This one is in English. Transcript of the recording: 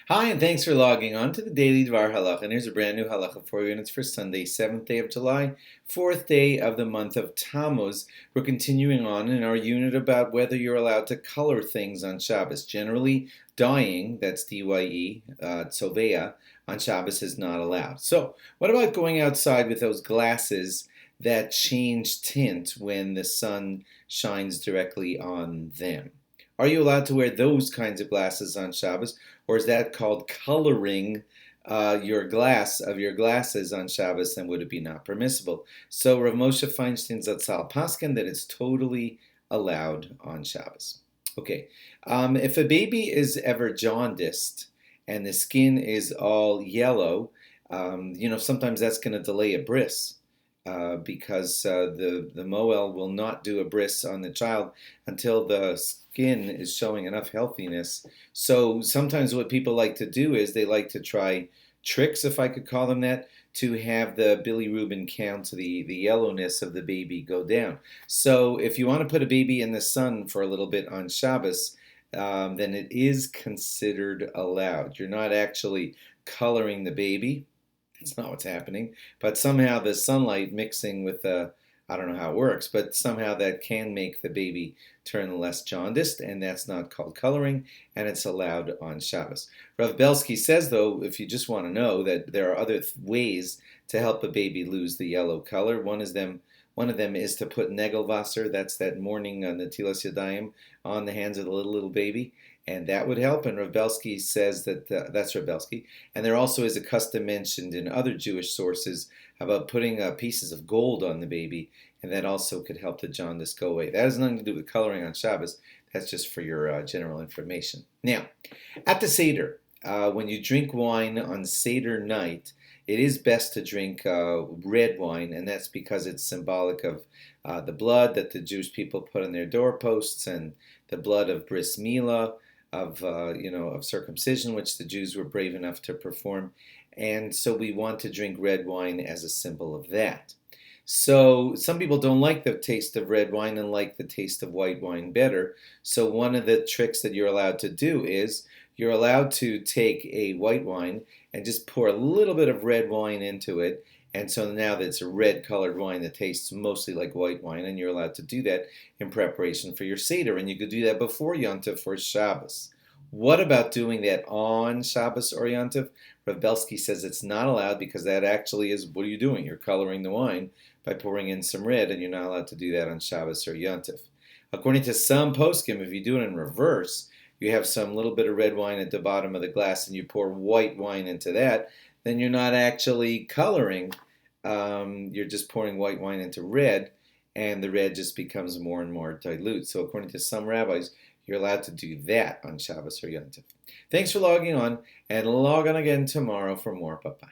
Hi, and thanks for logging on to the Daily DVAR HALACHA. And here's a brand new HALACHA for you, and it's for Sunday, 7th day of July, 4th day of the month of Tamuz. We're continuing on in our unit about whether you're allowed to color things on Shabbos. Generally, dyeing, that's D-Y-E, tzovea, on Shabbos is not allowed. So, what about going outside with those glasses that change tint when the sun shines directly on them? Are you allowed to wear those kinds of glasses on Shabbos, or is that called coloring your glasses on Shabbos, and would it be not permissible? So Rav Moshe Feinstein Zatzal Paskin that it's totally allowed on Shabbos. Okay, if a baby is ever jaundiced and the skin is all yellow, sometimes that's going to delay a bris. Because the Moel will not do a bris on the child until the skin is showing enough healthiness. So sometimes what people like to do is they like to try tricks, if I could call them that, to have the bilirubin count, the yellowness of the baby go down. So if you want to put a baby in the sun for a little bit on Shabbos, then it is considered allowed. You're not actually coloring the baby. It's not what's happening, but somehow the sunlight mixing with I don't know how it works, but somehow that can make the baby turn less jaundiced, and that's not called coloring, and it's allowed on Shabbos. Rav Belsky says, though, if you just want to know, that there are other ways to help a baby lose the yellow color. One of them is to put negelwasser, that's that morning netilas yadayim, on the hands of the little baby, and that would help. And Rav Belsky says that that's Rav Belsky. And there also is a custom mentioned in other Jewish sources about putting pieces of gold on the baby, and that also could help the jaundice go away. That has nothing to do with coloring on Shabbos. That's just for your general information. Now, at the Seder, when you drink wine on Seder night, it is best to drink red wine, and that's because it's symbolic of the blood that the Jewish people put on their doorposts, and the blood of bris milah, of circumcision, which the Jews were brave enough to perform, and so we want to drink red wine as a symbol of that. So some people don't like the taste of red wine and like the taste of white wine better. So one of the tricks that you're allowed to do is you're allowed to take a white wine and just pour a little bit of red wine into it. And so now that it's a red colored wine that tastes mostly like white wine, and you're allowed to do that in preparation for your Seder. And you could do that before Yontif for Shabbos. What about doing that on Shabbos or Yontif? Rav Belsky says it's not allowed because that actually is, what are you doing? You're coloring the wine by pouring in some red, and you're not allowed to do that on Shabbos or Yontif. According to some poskim, if you do it in reverse, you have some little bit of red wine at the bottom of the glass and you pour white wine into that, then you're not actually coloring. You're just pouring white wine into red, and the red just becomes more and more dilute. So according to some rabbis, you're allowed to do that on Shabbos or Yom Tov. Thanks for logging on, and log on again tomorrow for more. Bye-bye.